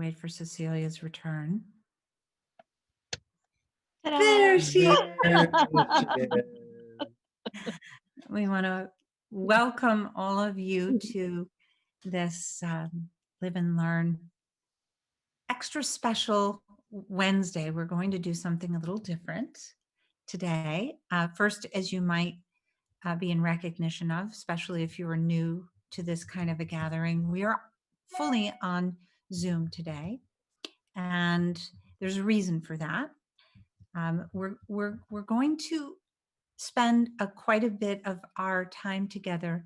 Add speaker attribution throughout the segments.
Speaker 1: wait for Cecilia's return.
Speaker 2: Ta-da!
Speaker 1: There she is.
Speaker 3: There she is.
Speaker 1: We want to welcome all of you to this Live and Learn extra special Wednesday. We're going to do something a little different today. First, as you might be in recognition of, especially if you are new to this kind of a gathering, we are fully on Zoom today, and there's a reason for that. We're going to spend quite a bit of our time together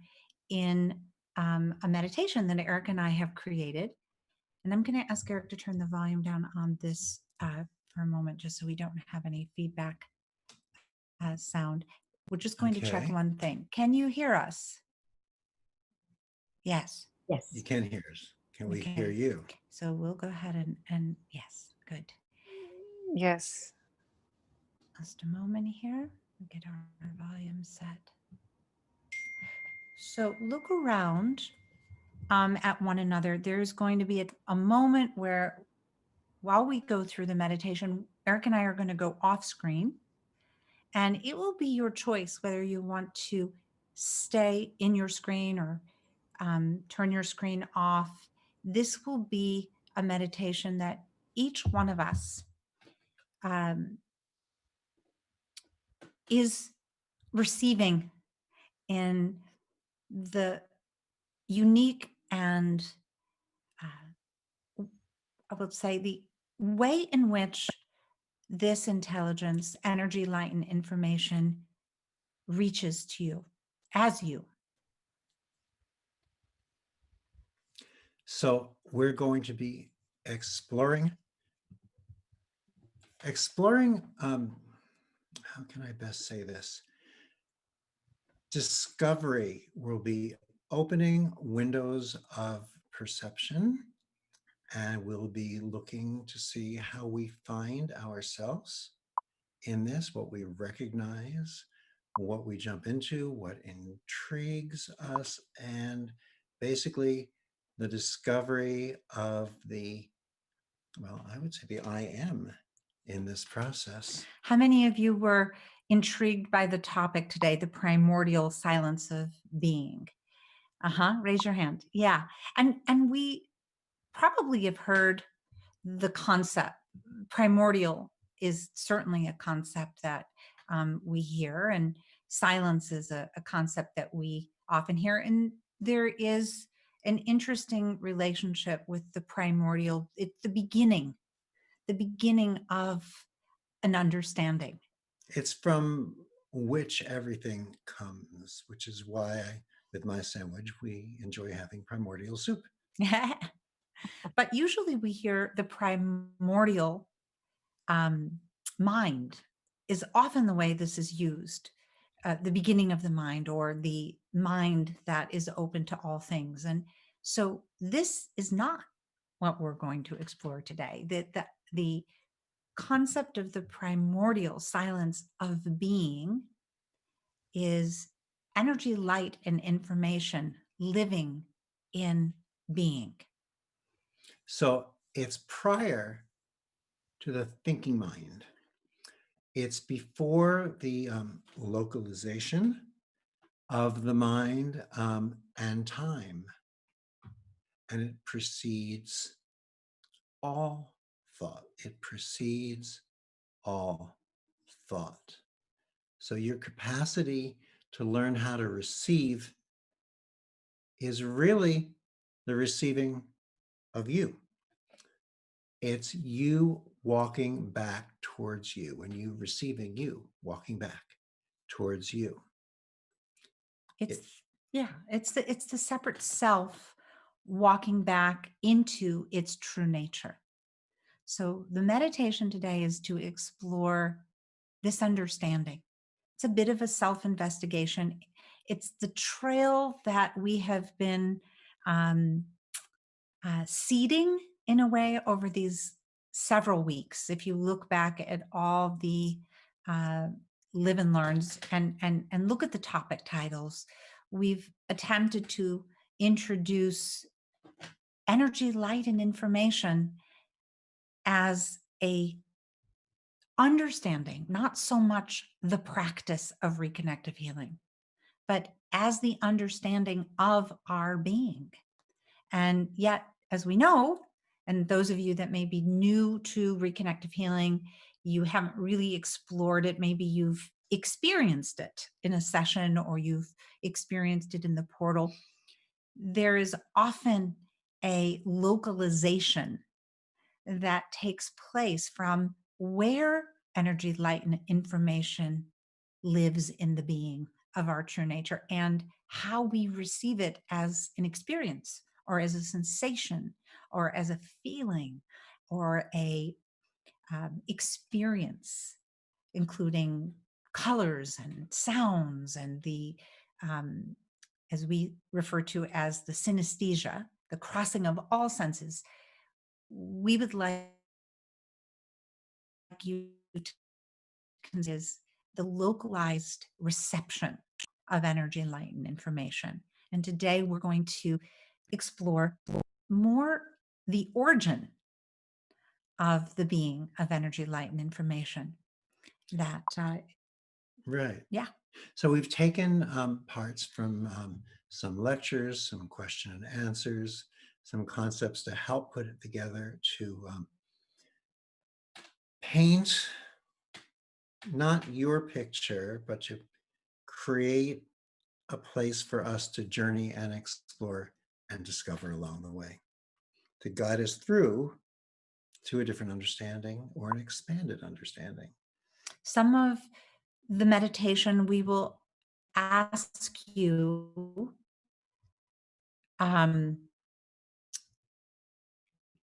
Speaker 1: in a meditation that Eric and I have created. And I'm going to ask Eric to turn the volume down on this for a moment, just so we don't have any feedback sound. We're just going to check
Speaker 3: Okay.
Speaker 1: one thing. Can you hear us? Yes.
Speaker 2: Yes.
Speaker 3: You can hear us. Can we
Speaker 1: Okay.
Speaker 3: hear you?
Speaker 1: So we'll go ahead and yes, good.
Speaker 2: Yes.
Speaker 1: Just a moment here. We'll get our volume set. So look around at one another. There's going to be a moment where, while we go through the meditation, Eric and I are going to go off screen, and it will be your choice whether you want to stay in your screen or turn your screen off. This will be a meditation that each one of us is receiving in the unique and I would say the way in which this intelligence, energy, light, and information reaches to you as you.
Speaker 3: So we're going to be exploring, how can I best say this? Discovery will be opening windows of perception, and we'll be looking to see how we find ourselves in this, what we recognize, what we jump into, what intrigues us, and basically the discovery of the, well, I would say the I am in this process.
Speaker 1: How many of you were intrigued by the topic today, the primordial silence of being? Raise your hand. Yeah. And we probably have heard the concept. Primordial is certainly a concept that we hear, and silence is a concept that we often hear. And there is an interesting relationship with the primordial. It's the beginning of an understanding.
Speaker 3: It's from which everything comes, which is why with my sandwich, we enjoy having primordial soup.
Speaker 1: But usually we hear the primordial mind is often the way this is used, the beginning of the mind, or the mind that is open to all things. And so this is not what we're going to explore today. The concept of the primordial silence of being is energy, light, and information living in being.
Speaker 3: So it's prior to the thinking mind. It's before the localization of the mind and time. And it precedes all thought. It precedes all thought. So your capacity to learn how to receive is really the receiving of you. It's you walking back towards you, and you receiving you, walking back towards you.
Speaker 1: It's the separate self walking back into its true nature. So the meditation today is to explore this understanding. It's a bit of a self-investigation. It's the trail that we have been seeding in a way over these several weeks. If you look back at all the Live and Learns and look at the topic titles, we've attempted to introduce energy, light, and information as a understanding, not so much the practice of reconnective healing, but as the understanding of our being. And yet, as we know, and those of you that may be new to reconnective healing, you haven't really explored it. Maybe you've experienced it in a session or you've experienced it in the portal. There is often a localization that takes place from where energy, light, and information lives in the being of our true nature and how we receive it as an experience or as a sensation or as a feeling or a experience, including colors and sounds and the as we refer to as the synesthesia, the crossing of all senses. We would like you to consider is the localized reception of energy, light, and information. And today we're going to explore more the origin of the being of energy, light, and information. That,
Speaker 3: Right.
Speaker 1: yeah.
Speaker 3: So we've taken parts from some lectures, some question and answers, some concepts to help put it together to paint not your picture, but to create a place for us to journey and explore and discover along the way, to guide us through to a different understanding or an expanded understanding.
Speaker 1: Some of the meditation we will ask you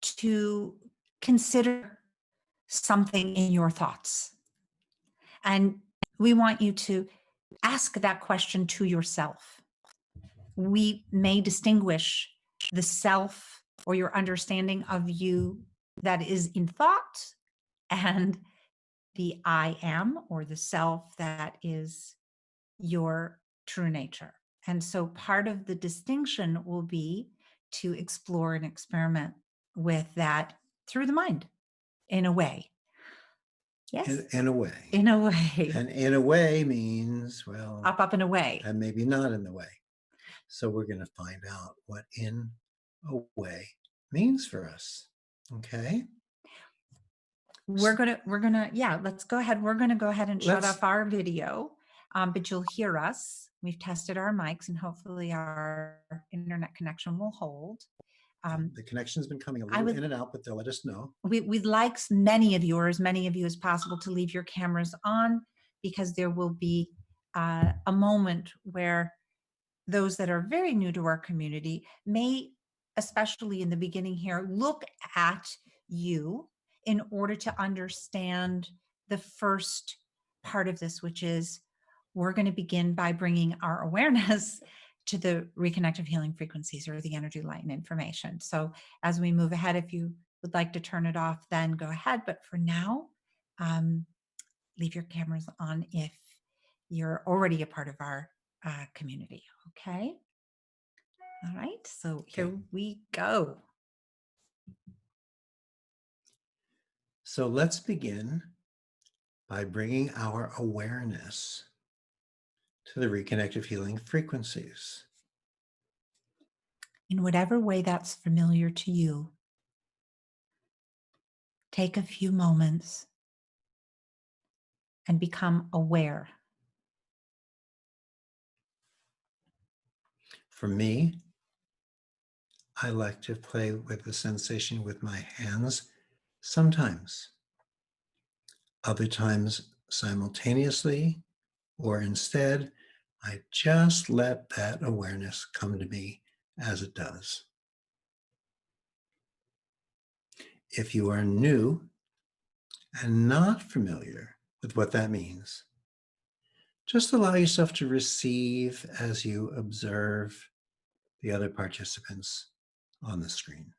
Speaker 1: to consider something in your thoughts. And we want you to ask that question to yourself. We may distinguish the self or your understanding of you that is in thought and the I am or the self that is your true nature. And so part of the distinction will be to explore and experiment with that through the mind in a way. Yes.
Speaker 3: In a way.
Speaker 1: In a way.
Speaker 3: And in a way means, well,
Speaker 1: Up, and away.
Speaker 3: And maybe not in the way. So we're going to find out what in a way means for us. Okay.
Speaker 1: We're gonna, yeah, let's go ahead. We're gonna go ahead and shut off our video, but you'll hear us. We've tested our mics and hopefully our internet connection will hold.
Speaker 3: The connection's been coming a little in and out, but they'll let us know.
Speaker 1: We'd like many of you as possible to leave your cameras on, because there will be a moment where those that are very new to our community may, especially in the beginning here, look at you in order to understand the first part of this, which is we're going to begin by bringing our awareness to the reconnective healing frequencies or the energy, light, and information. So as we move ahead, if you would like to turn it off, then go ahead. But for now, leave your cameras on if you're already a part of our community. Okay. All right. So here we go.
Speaker 3: So let's begin by bringing our awareness to the reconnective healing frequencies.
Speaker 1: In whatever way that's familiar to you, take a few moments and become aware.
Speaker 3: For me, I like to play with the sensation with my hands sometimes. Other times simultaneously, or instead, I just let that awareness come to me as it does. If you are new and not familiar with what that means, just allow yourself to receive as you observe the other participants on the screen.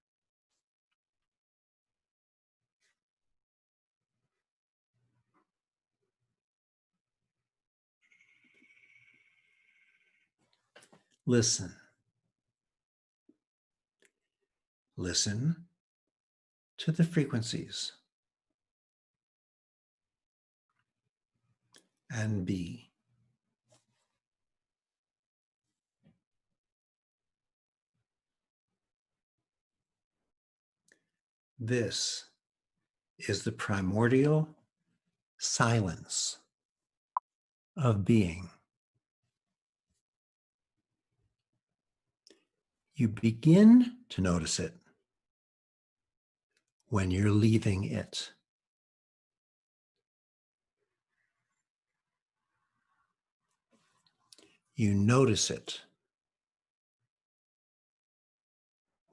Speaker 3: Listen. Listen to the frequencies and be. This is the primordial silence of being. You begin to notice it when you're leaving it. You notice it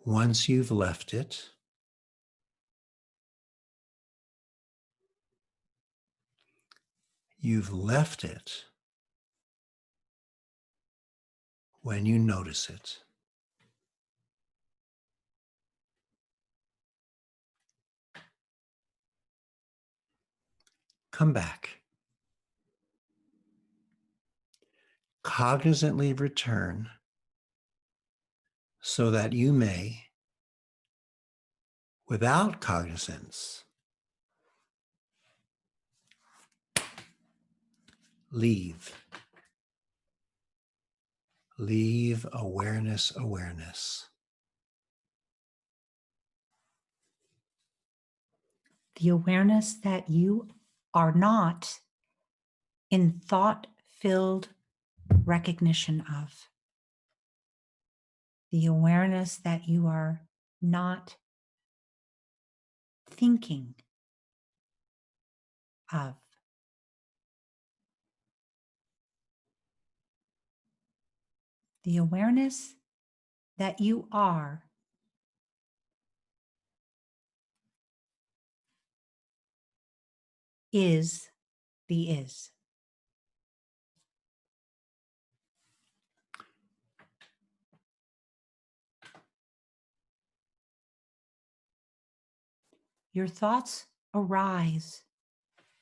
Speaker 3: once you've left it. You've left it when you notice it. Come back. Cognizantly return so that you may, without cognizance, leave. Leave awareness, awareness.
Speaker 1: The awareness that you are not in thought-filled recognition of. The awareness that you are not thinking of. The awareness that you are is the is. Your thoughts arise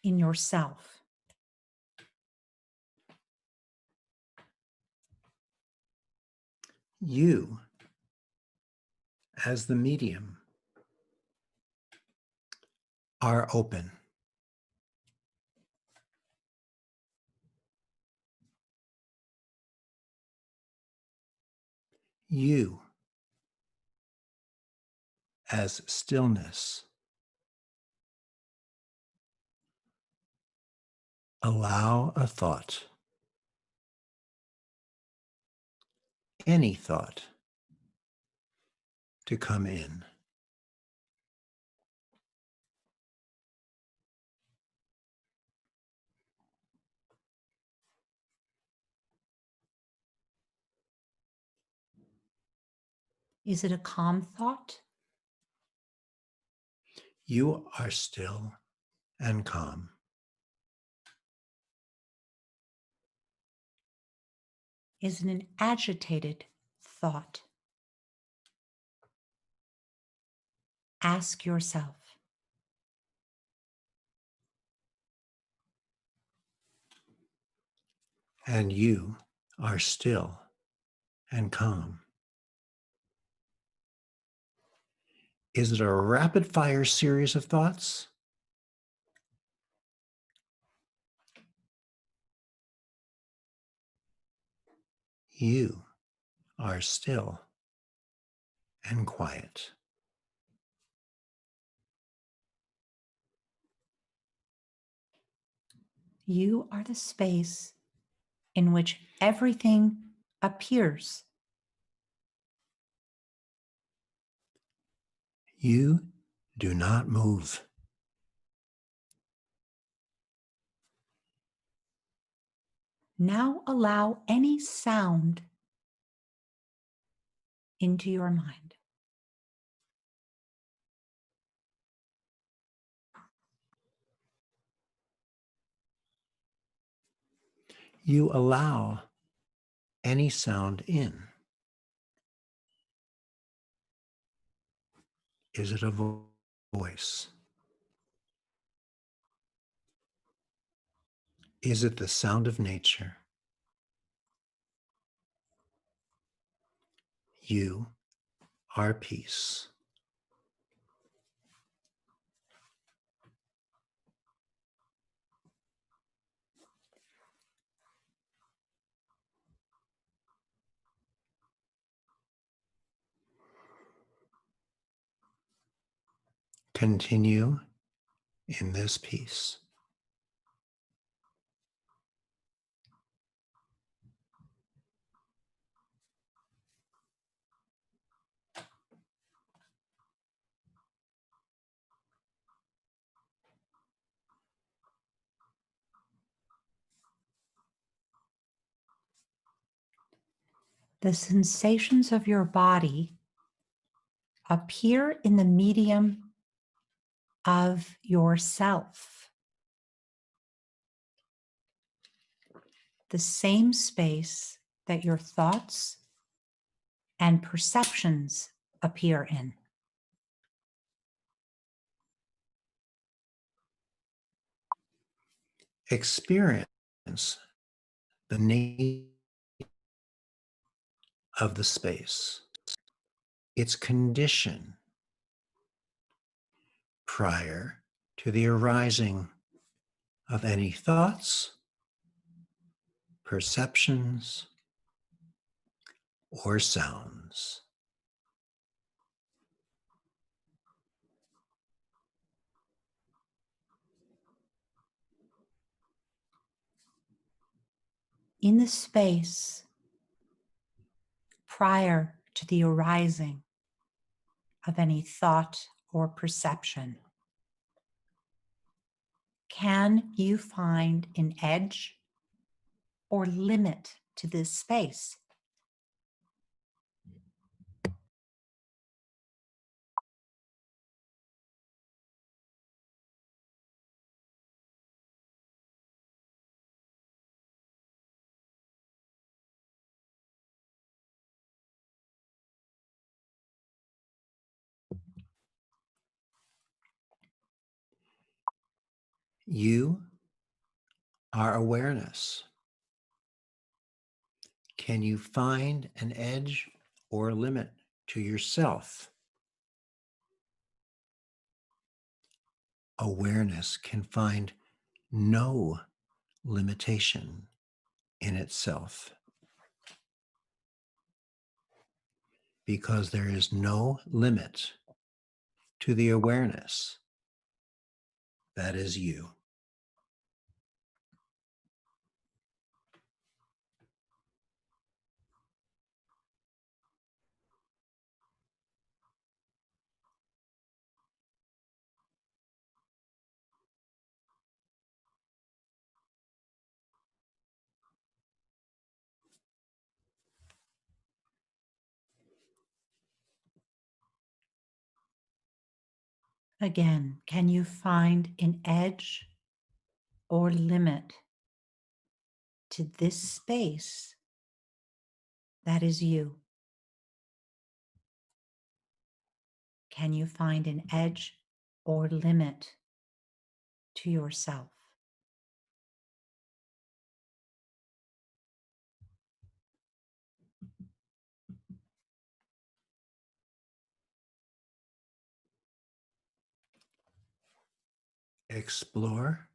Speaker 1: in yourself.
Speaker 3: You, as the medium, are open. You, as stillness, allow a thought, any thought, to come in.
Speaker 1: Is it a calm thought?
Speaker 3: You are still and calm.
Speaker 1: Is it an agitated thought? Ask yourself.
Speaker 3: And you are still and calm. Is it a rapid fire series of thoughts? You are still and quiet.
Speaker 1: You are the space in which everything appears.
Speaker 3: You do not move.
Speaker 1: Now allow any sound into your mind.
Speaker 3: You allow any sound in. Is it a voice? Is it the sound of nature? You are peace. continue in this peace.
Speaker 1: The sensations of your body appear in the medium of yourself, the same space that your thoughts and perceptions appear in.
Speaker 3: Experience the nature of the space, its condition prior to the arising of any thoughts, perceptions, or sounds.
Speaker 1: In the space prior to the arising of any thought or perception, can you find an edge or limit to this space?
Speaker 3: You are awareness. Can you find an edge or limit to yourself? Awareness can find no limitation in itself because there is no limit to the awareness that is you.
Speaker 1: Again, can you find an edge or limit to this space that is you? Can you find an edge or limit to yourself?
Speaker 3: Explore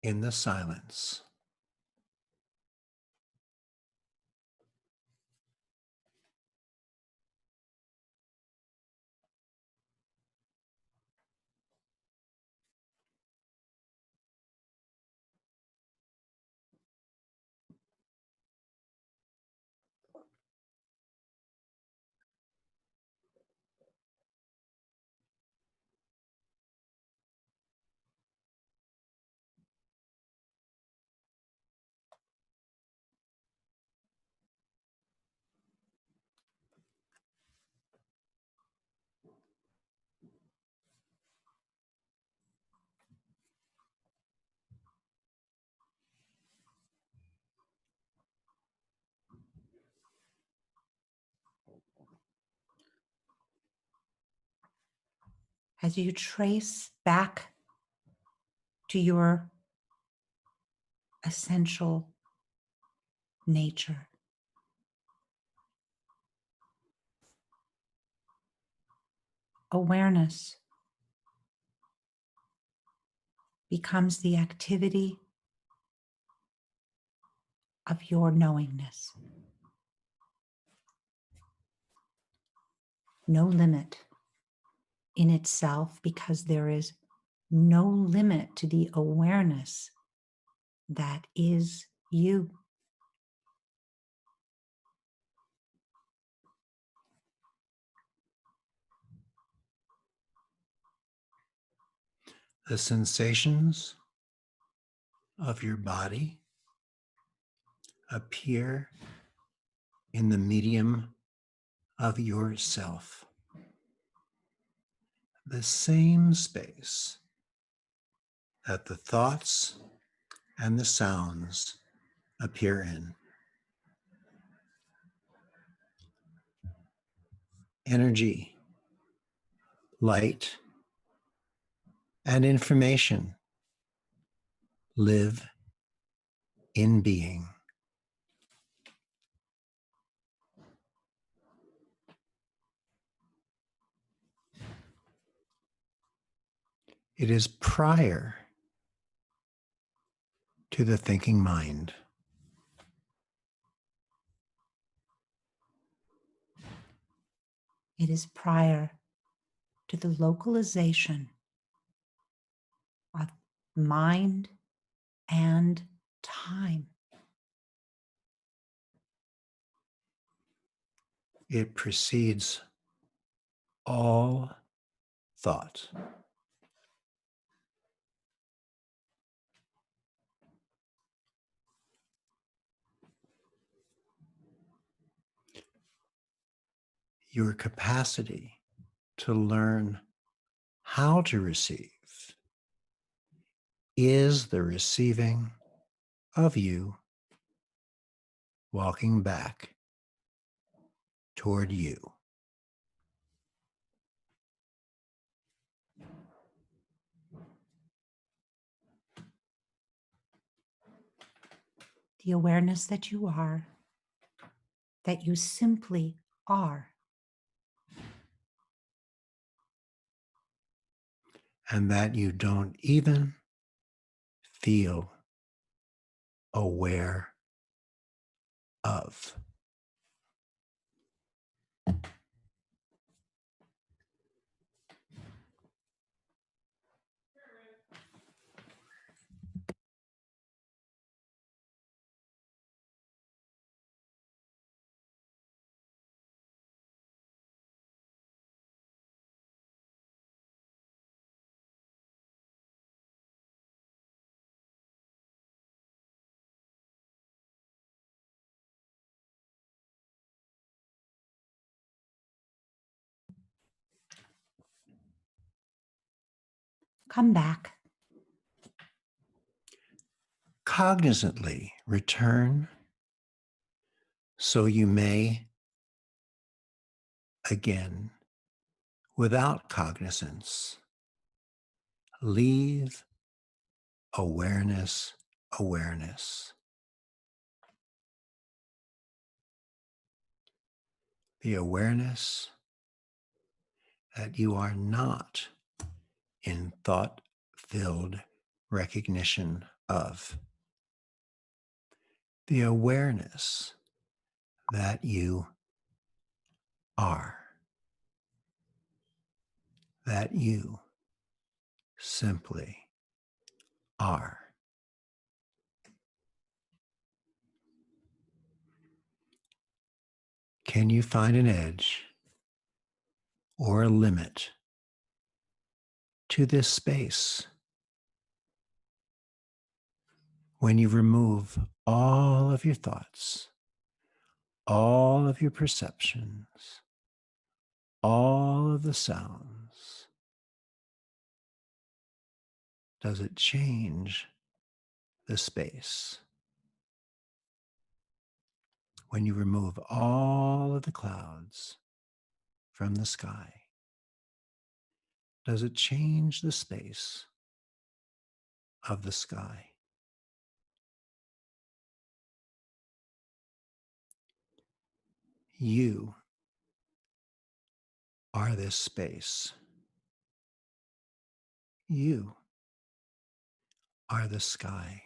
Speaker 3: in the silence.
Speaker 1: As you trace back to your essential nature, awareness becomes the activity of your knowingness. No limit in itself, because there is no limit to the awareness that is you.
Speaker 3: The sensations of your body appear in the medium of yourself, the same space that the thoughts and the sounds appear in. Energy, light, and information live in being. It is prior to the thinking mind.
Speaker 1: It is prior to the localization of mind and time.
Speaker 3: It precedes all thought. Your capacity to learn how to receive is the receiving of you walking back toward you.
Speaker 1: The awareness that you simply are.
Speaker 3: And that you don't even feel aware of.
Speaker 1: Come back.
Speaker 3: Cognizantly return so you may again, without cognizance, leave awareness, awareness. The awareness that you are not in thought-filled recognition of. The awareness that you are. That you simply are. Can you find an edge or a limit to this space when you remove all of your thoughts, all of your perceptions, all of the sounds? Does it change the space? When you remove all of the clouds from the sky, does it change the space of the sky? You are this space. You are the sky.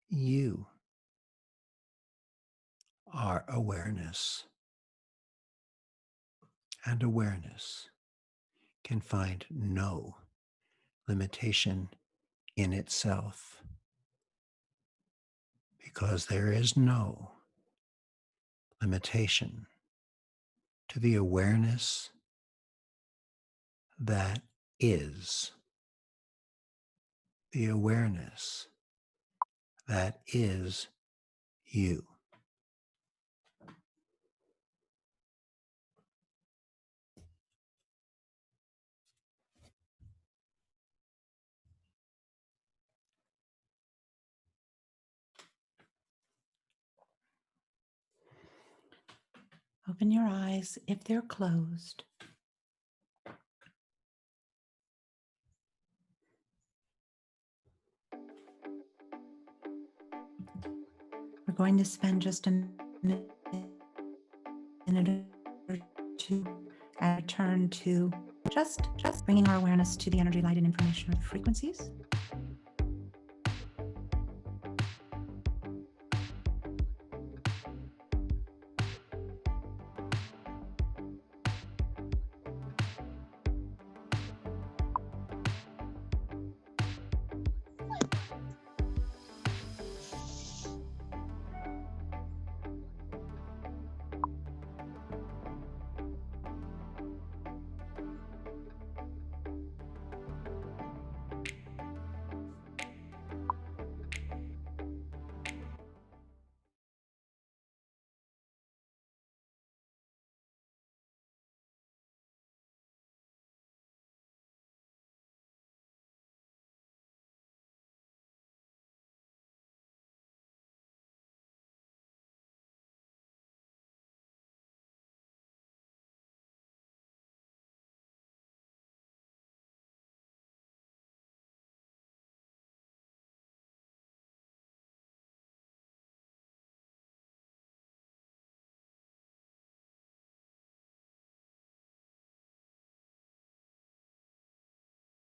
Speaker 3: You are awareness. And awareness can find no limitation in itself, because there is no limitation to the awareness that is, the awareness that is you.
Speaker 1: Open your eyes if they're closed. We're going to spend just a minute or two and return to just bringing our awareness to the energy, light, and information or the frequencies